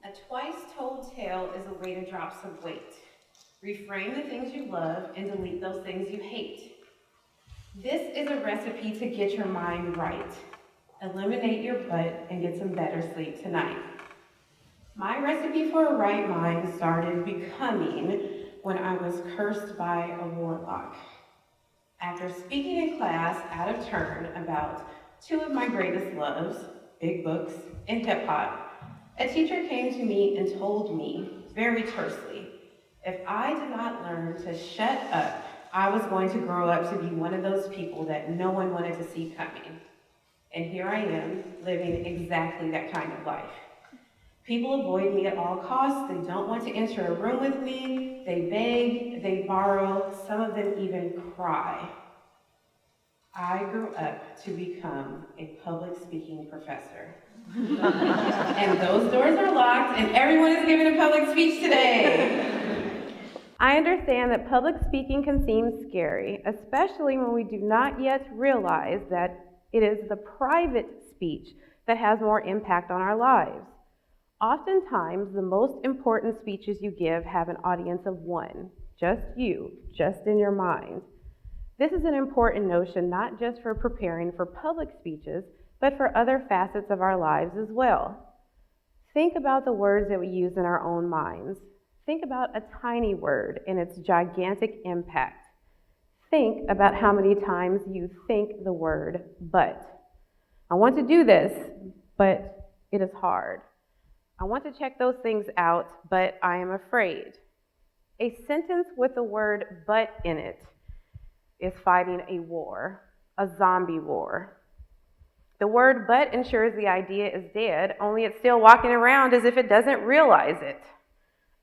A twice-told tale is a way to drop some weight. Reframe the things you love and delete those things you hate. This is a recipe to get your mind right. Eliminate your butt and get some better sleep tonight. My recipe for a right mind started becoming when I was cursed by a warlock. After speaking in class out of turn about two of my greatest loves, big books and hip hop, a teacher came to me and told me, very tersely, if I did not learn to shut up, I was going to grow up to be one of those people that no one wanted to see coming. And here I am, living exactly that kind of life. People avoid me at all costs. They don't want to enter a room with me. They beg, they borrow, some of them even cry. I grew up to become a public speaking professor. And those doors are locked, and everyone is giving a public speech today. I understand that public speaking can seem scary, especially when we do not yet realize that it is the private speech that has more impact on our lives. Oftentimes, the most important speeches you give have an audience of one, just you, just in your mind. This is an important notion not just for preparing for public speeches, but for other facets of our lives as well. Think about the words that we use in our own minds. Think about a tiny word and its gigantic impact. Think about how many times you think the word but. I want to do this, but it is hard. I want to check those things out, but I am afraid. A sentence with the word but in it is fighting a war, a zombie war. The word but ensures the idea is dead, only it's still walking around as if it doesn't realize it.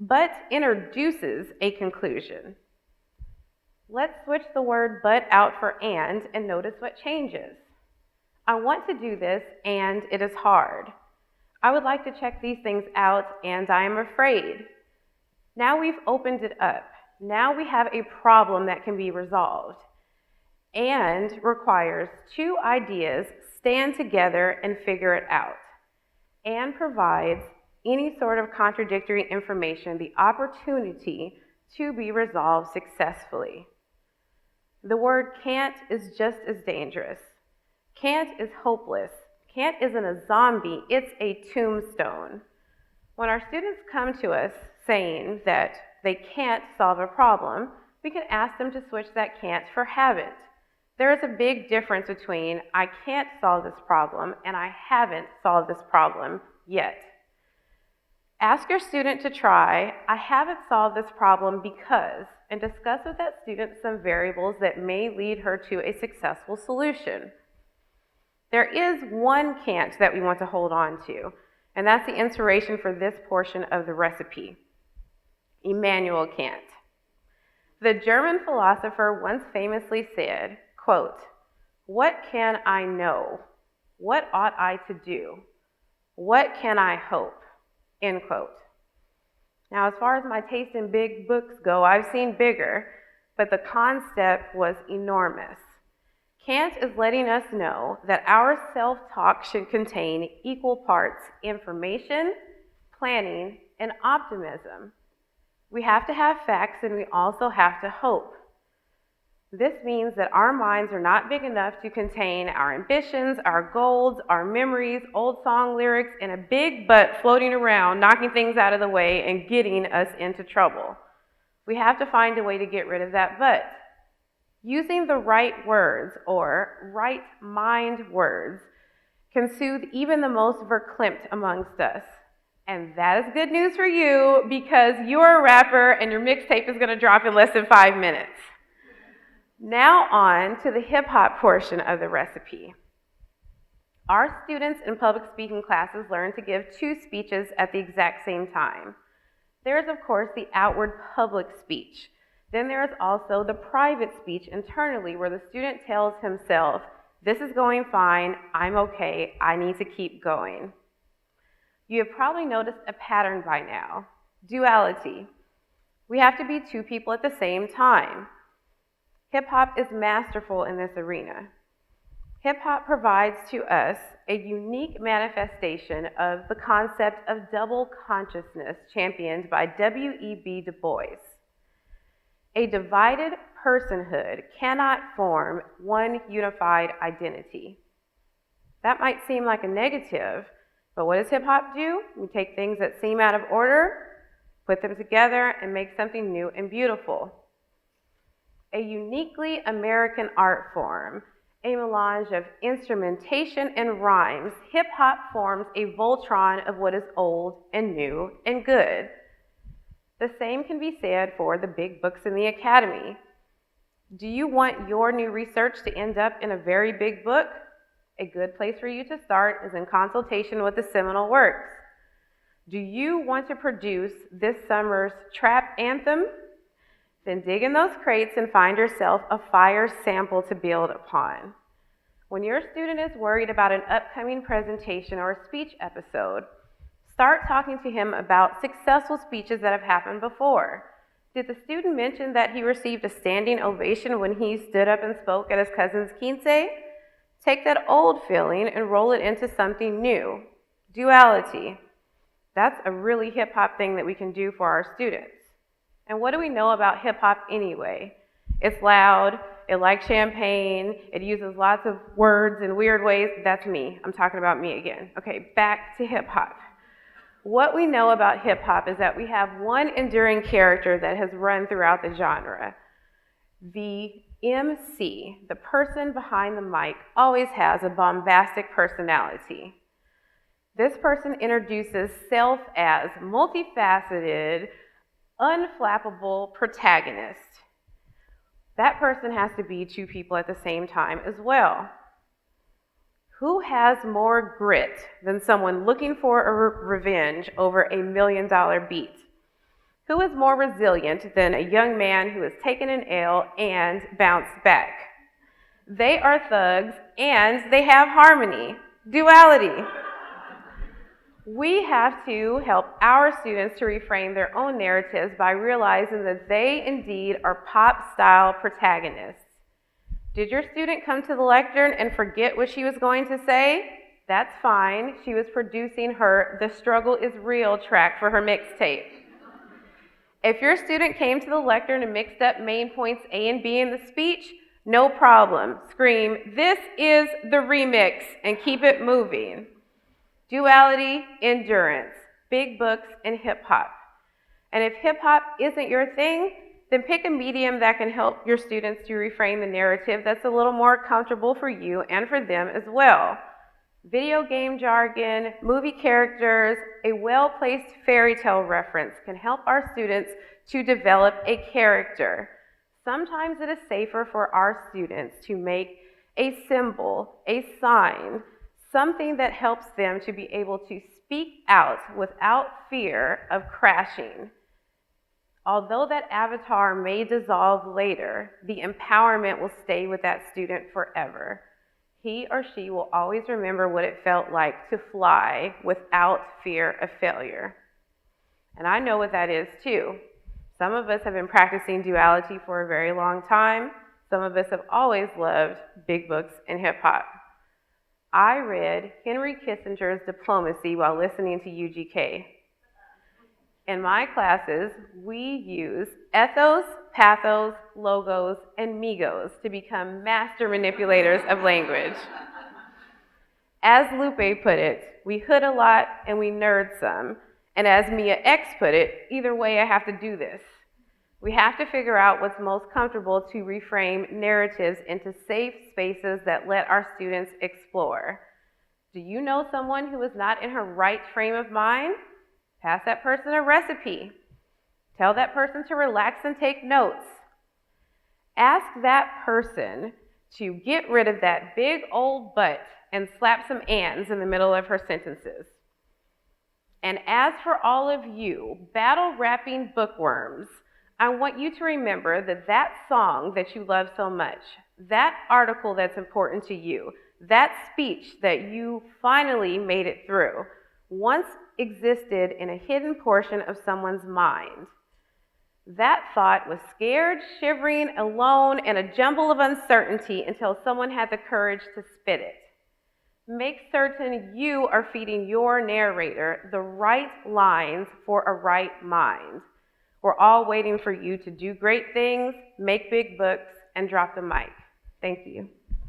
But introduces a conclusion. Let's switch the word but out for and notice what changes. I want to do this and it is hard. I would like to check these things out and I am afraid. Now we've opened it up. Now we have a problem that can be resolved and requires two ideas stand together and figure it out, and provides any sort of contradictory information the opportunity to be resolved successfully. The word can't is just as dangerous. Can't is hopeless. Can't isn't a zombie, it's a tombstone. When our students come to us saying that they can't solve a problem, we can ask them to switch that can't for haven't. There is a big difference between I can't solve this problem and I haven't solved this problem yet. Ask your student to try, I haven't solved this problem because, and discuss with that student some variables that may lead her to a successful solution. There is one can't that we want to hold on to, and that's the inspiration for this portion of the recipe. Immanuel Kant. The German philosopher once famously said, quote, "What can I know? What ought I to do? What can I hope?" End quote. Now, as far as my taste in big books go, I've seen bigger, but the concept was enormous. Kant is letting us know that our self-talk should contain equal parts information, planning, and optimism. We have to have facts and we also have to hope. This means that our minds are not big enough to contain our ambitions, our goals, our memories, old song lyrics, and a big butt floating around, knocking things out of the way and getting us into trouble. We have to find a way to get rid of that butt. Using the right words, or right mind words, can soothe even the most verklempt amongst us. And that is good news for you because you're a rapper and your mixtape is going to drop in less than 5 minutes. Now on to the hip hop portion of the recipe. Our students in public speaking classes learn to give 2 speeches at the exact same time. There is, of course, the outward public speech. Then there is also the private speech internally where the student tells himself, this is going fine, I'm okay, I need to keep going. You have probably noticed a pattern by now, duality. We have to be 2 people at the same time. Hip hop is masterful in this arena. Hip-hop provides to us a unique manifestation of the concept of double consciousness championed by W.E.B. Du Bois. A divided personhood cannot form one unified identity. That might seem like a negative, but what does hip-hop do? We take things that seem out of order, put them together, and make something new and beautiful. A uniquely American art form, a melange of instrumentation and rhymes, hip-hop forms a Voltron of what is old and new and good. The same can be said for the big books in the academy. Do you want your new research to end up in a very big book? A good place for you to start is in consultation with the seminal works. Do you want to produce this summer's trap anthem? Then dig in those crates and find yourself a fire sample to build upon. When your student is worried about an upcoming presentation or a speech episode, start talking to him about successful speeches that have happened before. Did the student mention that he received a standing ovation when he stood up and spoke at his cousin's quince? Take that old feeling and roll it into something new. Duality. That's a really hip-hop thing that we can do for our students. And what do we know about hip-hop anyway? It's loud, it likes champagne, it uses lots of words in weird ways. That's me. I'm talking about me again. Okay, back to hip-hop. What we know about hip-hop is that we have one enduring character that has run throughout the genre. The MC, the person behind the mic, always has a bombastic personality. This person introduces self as multifaceted, unflappable protagonist. That person has to be two people at the same time as well. Who has more grit than someone looking for a revenge over $1 million beat? Who is more resilient than a young man who has taken an L and bounced back? They are thugs and they have harmony, duality. We have to help our students to reframe their own narratives by realizing that they indeed are pop-style protagonists. Did your student come to the lectern and forget what she was going to say? That's fine. She was producing her "The Struggle is Real" track for her mixtape. If your student came to the lectern and mixed up main points A and B in the speech, no problem. Scream, "This is the remix," and keep it moving. Duality, endurance, big books, and hip-hop. And if hip-hop isn't your thing, then pick a medium that can help your students to reframe the narrative that's a little more comfortable for you and for them as well. Video game jargon, movie characters, a well-placed fairy tale reference can help our students to develop a character. Sometimes it is safer for our students to make a symbol, a sign, something that helps them to be able to speak out without fear of crashing. Although that avatar may dissolve later, the empowerment will stay with that student forever. He or she will always remember what it felt like to fly without fear of failure. And I know what that is too. Some of us have been practicing duality for a very long time. Some of us have always loved big books and hip-hop. I read Henry Kissinger's Diplomacy while listening to UGK. In my classes, we use ethos, pathos, logos, and migos to become master manipulators of language. As Lupe put it, we hood a lot and we nerd some. And as Mia X put it, either way I have to do this. We have to figure out what's most comfortable to reframe narratives into safe spaces that let our students explore. Do you know someone who is not in her right frame of mind? Pass that person a recipe. Tell that person to relax and take notes. Ask that person to get rid of that big old butt and slap some ands in the middle of her sentences. And as for all of you battle-rapping bookworms, I want you to remember that that song that you love so much, that article that's important to you, that speech that you finally made it through, once existed in a hidden portion of someone's mind. That thought was scared, shivering, alone, and a jumble of uncertainty until someone had the courage to spit it. Make certain you are feeding your narrator the right lines for a right mind. We're all waiting for you to do great things, make big books, and drop the mic. Thank you.